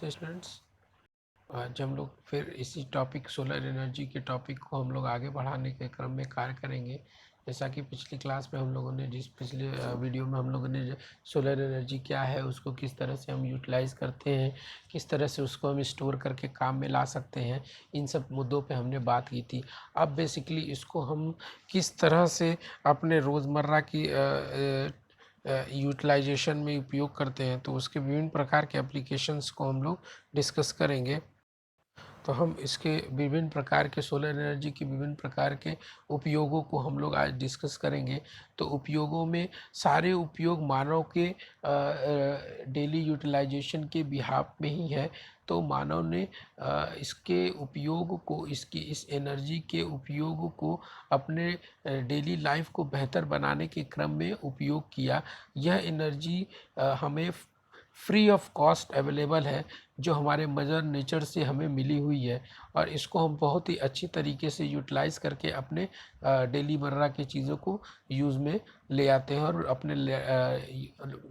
नमस्ते स्टूडेंट्स। आज हम लोग फिर इसी टॉपिक सोलर एनर्जी के टॉपिक को हम लोग आगे बढ़ाने के क्रम में कार्य करेंगे। जैसा कि पिछली क्लास में हम लोगों ने पिछले वीडियो में हम लोगों ने सोलर एनर्जी क्या है, उसको किस तरह से हम यूटिलाइज़ करते हैं, किस तरह से उसको हम स्टोर करके काम में ला सकते हैं, इन सब मुद्दों पे हमने बात की थी। अब बेसिकली इसको हम किस तरह से अपने रोज़मर्रा की यूटिलाइजेशन में उपयोग करते हैं, तो उसके विभिन्न प्रकार के एप्लीकेशंस को हम लोग डिस्कस करेंगे। तो हम इसके विभिन्न प्रकार के सोलर एनर्जी के विभिन्न प्रकार के उपयोगों को हम लोग आज डिस्कस करेंगे। तो उपयोगों में सारे उपयोग मानव के डेली यूटिलाइजेशन के बिहाफ में ही है। तो मानव ने इसके उपयोग को, इसकी इस एनर्जी के उपयोग को अपने डेली लाइफ को बेहतर बनाने के क्रम में उपयोग किया। यह एनर्जी हमें फ्री ऑफ कॉस्ट अवेलेबल है, जो हमारे मदर नेचर से हमें मिली हुई है, और इसको हम बहुत ही अच्छी तरीके से यूटिलाइज़ करके अपने डेली मर्रा की चीज़ों को यूज़ में ले आते हैं और अपने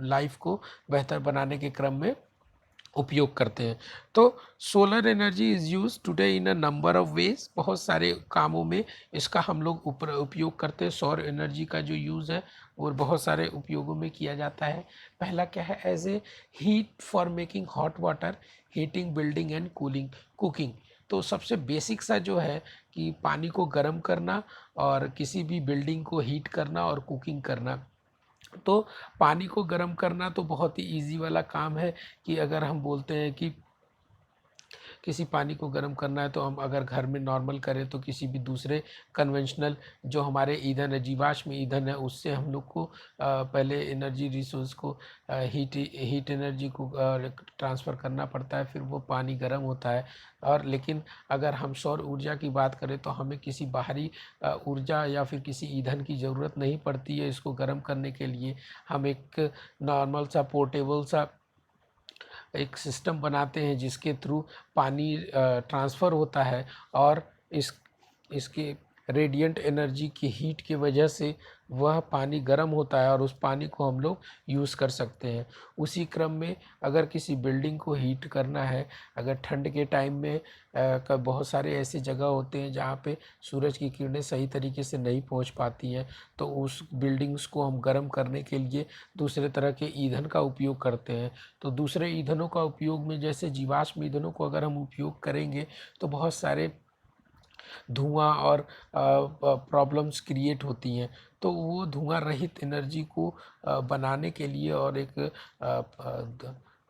लाइफ को बेहतर बनाने के क्रम में उपयोग करते हैं। तो solar energy is use today in a number of ways. बहुत सारे कामों में इसका हम लोग उपयोग करते हैं। सौर एनर्जी का जो यूज़ है वो बहुत सारे उपयोगों में किया जाता है। पहला क्या है, as a heat for making hot water, heating, building and cooling, cooking. तो सबसे बेसिक सा जो है कि पानी को गर्म करना और किसी भी बिल्डिंग को हीट करना और कुकिंग करना। तो पानी को गर्म करना तो बहुत ही इजी वाला काम है कि अगर हम बोलते हैं कि किसी पानी को गर्म करना है, तो हम अगर घर में नॉर्मल करें तो किसी भी दूसरे कन्वेंशनल जो हमारे ईंधन है, जीवाश्म ईंधन है, उससे हम लोग को पहले एनर्जी रिसोर्स को हीट एनर्जी को ट्रांसफ़र करना पड़ता है, फिर वो पानी गर्म होता है। और लेकिन अगर हम सौर ऊर्जा की बात करें तो हमें किसी बाहरी ऊर्जा या फिर किसी ईंधन की ज़रूरत नहीं पड़ती है इसको गर्म करने के लिए। हम एक नॉर्मल सा पोर्टेबल सा एक सिस्टम बनाते हैं जिसके थ्रू पानी ट्रांसफ़र होता है, और इसके रेडिएंट एनर्जी की हीट की वजह से वह पानी गर्म होता है और उस पानी को हम लोग यूज़ कर सकते हैं। उसी क्रम में अगर किसी बिल्डिंग को हीट करना है, अगर ठंड के टाइम में का बहुत सारे ऐसे जगह होते हैं जहाँ पे सूरज की किरणें सही तरीके से नहीं पहुँच पाती हैं, तो उस बिल्डिंग्स को हम गर्म करने के लिए दूसरे तरह के ईंधन का उपयोग करते हैं। तो दूसरे ईंधनों का उपयोग में जैसे जीवाश्म ईंधनों को अगर हम उपयोग करेंगे तो बहुत सारे धुआं और प्रॉब्लम्स क्रिएट होती हैं। तो वो धुआं रहित एनर्जी को बनाने के लिए और एक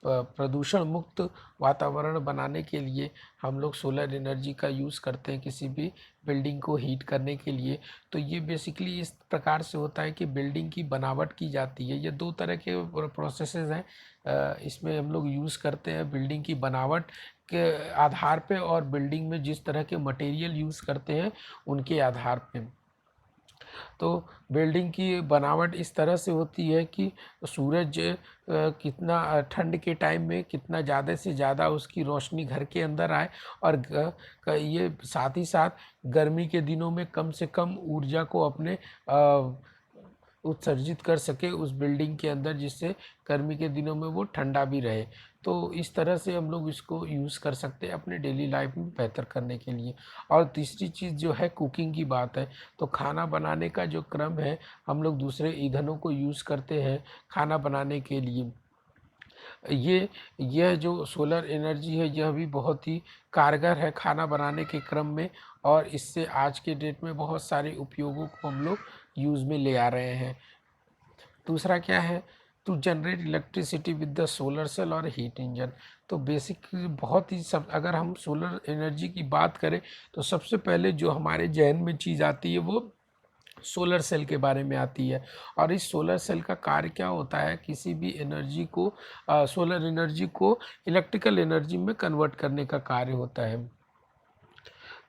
प्रदूषण मुक्त वातावरण बनाने के लिए हम लोग सोलर एनर्जी का यूज़ करते हैं किसी भी बिल्डिंग को हीट करने के लिए। तो ये बेसिकली इस प्रकार से होता है कि बिल्डिंग की बनावट की जाती है। ये दो तरह के प्रोसेसेस हैं इसमें हम लोग यूज़ करते हैं, बिल्डिंग की बनावट के आधार पे और बिल्डिंग में जिस तरह के मटेरियल यूज़ करते हैं उनके आधार पे। तो बिल्डिंग की बनावट इस तरह से होती है कि सूरज कितना ठंड के टाइम में कितना ज़्यादा से ज़्यादा उसकी रोशनी घर के अंदर आए, और ये साथ ही साथ गर्मी के दिनों में कम से कम ऊर्जा को अपने उत्सर्जित कर सके उस बिल्डिंग के अंदर, जिससे गर्मी के दिनों में वो ठंडा भी रहे। तो इस तरह से हम लोग इसको यूज़ कर सकते हैं अपने डेली लाइफ में बेहतर करने के लिए। और तीसरी चीज़ जो है कुकिंग की बात है, तो खाना बनाने का जो क्रम है, हम लोग दूसरे ईंधनों को यूज़ करते हैं खाना बनाने के लिए। यह जो सोलर एनर्जी है यह भी बहुत ही कारगर है खाना बनाने के क्रम में, और इससे आज के डेट में बहुत सारे उपयोगों को हम लोग यूज़ में ले आ रहे हैं। दूसरा क्या है, to generate electricity with the solar cell और हीट इंजन। तो बेसिकली बहुत ही सब, अगर हम सोलर एनर्जी की बात करें तो सबसे पहले जो हमारे जहन में चीज़ आती है वो सोलर सेल के बारे में आती है। और इस सोलर सेल का कार्य क्या होता है, किसी भी एनर्जी को सोलर एनर्जी को इलेक्ट्रिकल एनर्जी में कन्वर्ट करने का कार्य होता है।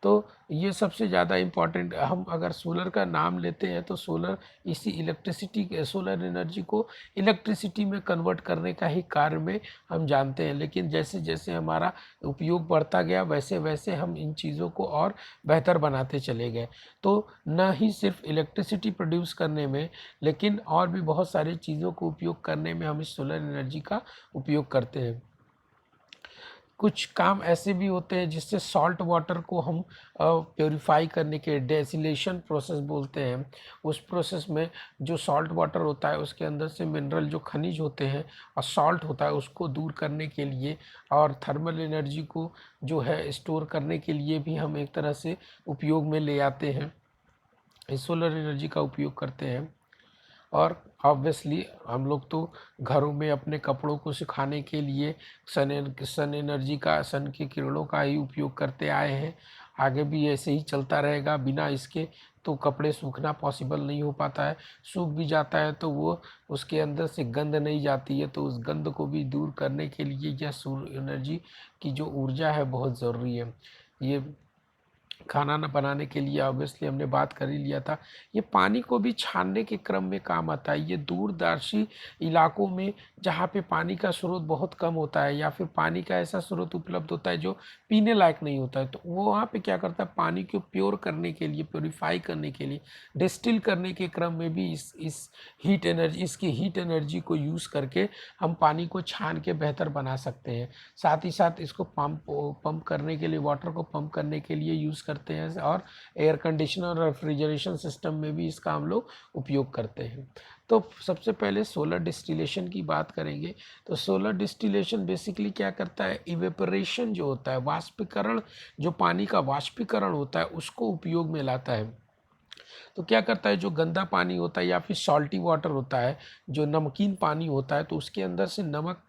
तो ये सबसे ज़्यादा इम्पॉर्टेंट, हम अगर सोलर का नाम लेते हैं तो सोलर इसी सोलर एनर्जी को इलेक्ट्रिसिटी में कन्वर्ट करने का ही कार्य में हम जानते हैं। लेकिन जैसे जैसे हमारा उपयोग बढ़ता गया वैसे वैसे हम इन चीज़ों को और बेहतर बनाते चले गए। तो न ही सिर्फ इलेक्ट्रिसिटी प्रोड्यूस करने में, लेकिन और भी बहुत सारी चीज़ों को उपयोग करने में हम इस सोलर एनर्जी का उपयोग करते हैं। कुछ काम ऐसे भी होते हैं जिससे सॉल्ट वाटर को हम प्योरीफाई करने के डेसिलेशन प्रोसेस बोलते हैं। उस प्रोसेस में जो सॉल्ट वाटर होता है उसके अंदर से मिनरल जो खनिज होते हैं और सॉल्ट होता है उसको दूर करने के लिए और थर्मल एनर्जी को जो है स्टोर करने के लिए भी हम एक तरह से उपयोग में ले आते हैं, इस सोलर एनर्जी का उपयोग करते हैं। और ऑब्वियसली हम लोग तो घरों में अपने कपड़ों को सुखाने के लिए सन एनर्जी का, सन की किरणों का ही उपयोग करते आए हैं। आगे भी ऐसे ही चलता रहेगा, बिना इसके तो कपड़े सूखना पॉसिबल नहीं हो पाता है। सूख भी जाता है तो वो उसके अंदर से गंध नहीं जाती है, तो उस गंध को भी दूर करने के लिए यह सूर्य एनर्जी की जो ऊर्जा है बहुत ज़रूरी है। ये खाना न बनाने के लिए ऑब्वियसली हमने बात कर ही लिया था। ये पानी को भी छानने के क्रम में काम आता है। ये दूरदर्शी इलाकों में जहाँ पे पानी का स्रोत बहुत कम होता है या फिर पानी का ऐसा स्रोत उपलब्ध होता है जो पीने लायक नहीं होता है, तो वो वहाँ पे क्या करता है, पानी को प्योर करने के लिए, प्योरीफाई करने के लिए, डिस्टिल करने के क्रम में भी इस हीट एनर्जी, इसकी हीट एनर्जी को यूज़ करके हम पानी को छान के बेहतर बना सकते हैं। साथ ही साथ इसको पंप करने के लिए, वाटर को पंप करने के लिए यूज़ करते हैं और एयर कंडीशनर और रेफ्रिजरेशन सिस्टम में भी इसका हम लोग उपयोग करते हैं। तो सबसे पहले सोलर डिस्टिलेशन की बात करेंगे। तो सोलर डिस्टिलेशन बेसिकली क्या करता है, इवेपोरेशन जो होता है, वाष्पीकरण, जो पानी का वाष्पीकरण होता है उसको उपयोग में लाता है। तो क्या करता है, जो गंदा पानी होता है या फिर सॉल्टी वाटर होता है, जो नमकीन पानी होता है, तो उसके अंदर से नमक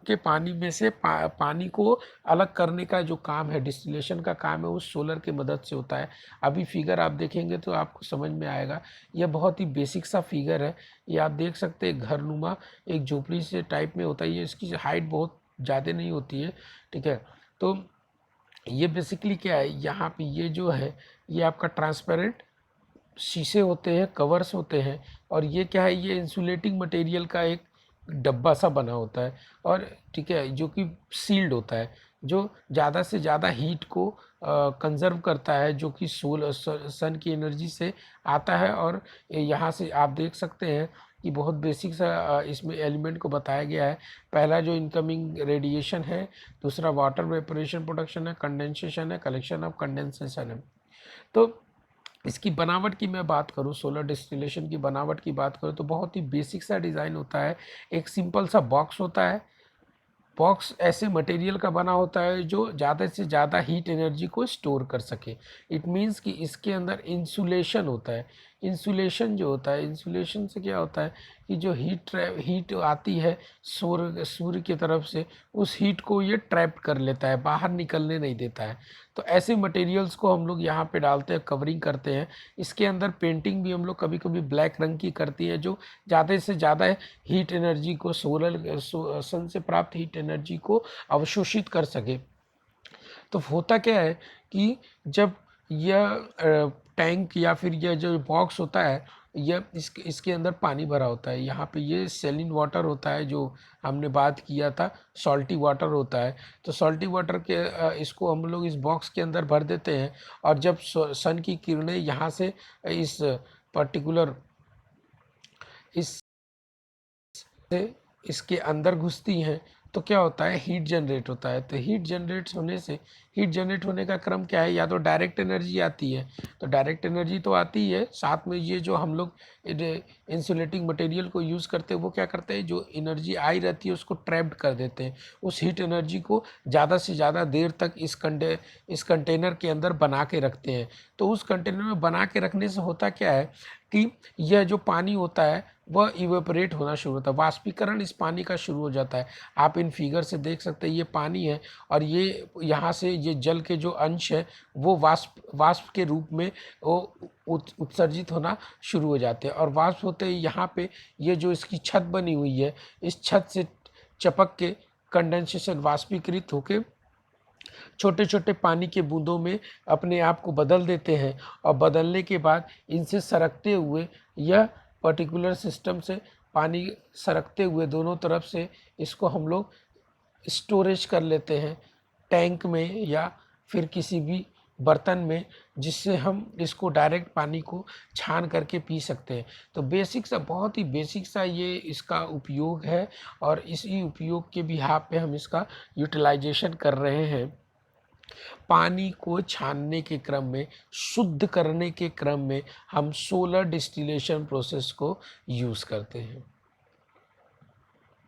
के पानी में से पानी को अलग करने का जो काम है, डिस्टिलेशन का काम है, उस सोलर की मदद से होता है। अभी फिगर आप देखेंगे तो आपको समझ में आएगा। यह बहुत ही बेसिक सा फिगर है। ये आप देख सकते हैं, घरनुमा एक झोपड़ी से टाइप में होता है। ये इसकी हाइट बहुत ज़्यादा नहीं होती है, ठीक है। तो ये बेसिकली क्या है, यहाँ पे ये जो है ये आपका ट्रांसपेरेंट शीशे होते हैं, कवर्स होते हैं, और ये क्या है, ये इंसुलेटिंग मटेरियल का एक डब्बा सा बना होता है, और ठीक है, जो कि सील्ड होता है, जो ज़्यादा से ज़्यादा हीट को कंजर्व करता है, जो कि सन की एनर्जी से आता है। और यहाँ से आप देख सकते हैं कि बहुत बेसिक सा इसमें एलिमेंट को बताया गया है। पहला जो इनकमिंग रेडिएशन है, दूसरा वाटर वेपोरेशन प्रोडक्शन है, कंडेंसेशन है, कलेक्शन ऑफ कंडेंसेशन है। तो इसकी बनावट की मैं बात करूँ, सोलर डिस्टिलेशन की बनावट की बात करूँ, तो बहुत ही बेसिक सा डिज़ाइन होता है। एक सिंपल सा बॉक्स होता है। बॉक्स ऐसे मटेरियल का बना होता है जो ज़्यादा से ज़्यादा हीट एनर्जी को स्टोर कर सके। इट मीन्स कि इसके अंदर इंसुलेशन होता है। इंसुलेशन जो होता है, इंसुलेशन से क्या होता है कि जो हीट आती है सूर्य की तरफ से, उस हीट को ये ट्रैप कर लेता है, बाहर निकलने नहीं देता है। तो ऐसे मटेरियल्स को हम लोग यहाँ पे डालते हैं, कवरिंग करते हैं। इसके अंदर पेंटिंग भी हम लोग कभी कभी ब्लैक रंग की करती है, जो ज़्यादा से ज़्यादा हीट एनर्जी को, सन से प्राप्त हीट एनर्जी को अवशोषित कर सके। तो होता क्या है कि जब यह टैंक या फिर यह जो बॉक्स होता है, यह इसके अंदर पानी भरा होता है। यहाँ पे ये सेलिन वाटर होता है, जो हमने बात किया था, सॉल्टी वाटर होता है। तो सॉल्टी वाटर के इसको हम लोग इस बॉक्स के अंदर भर देते हैं, और जब सन की किरणें यहाँ से इस पर्टिकुलर इस से इसके अंदर घुसती हैं, तो क्या होता है, हीट जनरेट होता है। तो हीट जनरेट होने का क्रम क्या है, या तो डायरेक्ट एनर्जी आती है, तो डायरेक्ट एनर्जी तो आती ही है, साथ में ये जो हम लोग इंसुलेटिंग मटेरियल को यूज़ करते हैं, वो क्या करते हैं, जो एनर्जी आई रहती है उसको ट्रैप्ड कर देते हैं। उस हीट एनर्जी को ज़्यादा से ज़्यादा देर तक इस कंटेनर के अंदर बना के रखते हैं। तो उस कंटेनर में बना के रखने से होता क्या है कि यह जो पानी होता है वह इवेपोरेट होना शुरू होता है, वाष्पीकरण इस पानी का शुरू हो जाता है। आप इन फिगर से देख सकते हैं, ये पानी है, और ये यहाँ से ये जल के जो अंश है वो वाष्प के रूप में वो उत्सर्जित होना शुरू हो जाते हैं। और वाष्प होते ही यहाँ पे ये जो इसकी छत बनी हुई है, इस छत से चपक के कंडेंसेशन, वाष्पीकृत होके छोटे छोटे पानी के बूंदों में अपने आप को बदल देते हैं, और बदलने के बाद इनसे सरकते हुए यह पर्टिकुलर सिस्टम से पानी सरकते हुए दोनों तरफ से इसको हम लोग स्टोरेज कर लेते हैं टैंक में, या फिर किसी भी बर्तन में, जिससे हम इसको डायरेक्ट पानी को छान करके पी सकते हैं। तो बेसिक सा, बहुत ही बेसिक सा ये इसका उपयोग है और इसी उपयोग के बिहाफ पे हम इसका यूटिलाइजेशन कर रहे हैं। पानी को छानने के क्रम में, शुद्ध करने के क्रम में हम सोलर डिस्टिलेशन प्रोसेस को यूज़ करते हैं।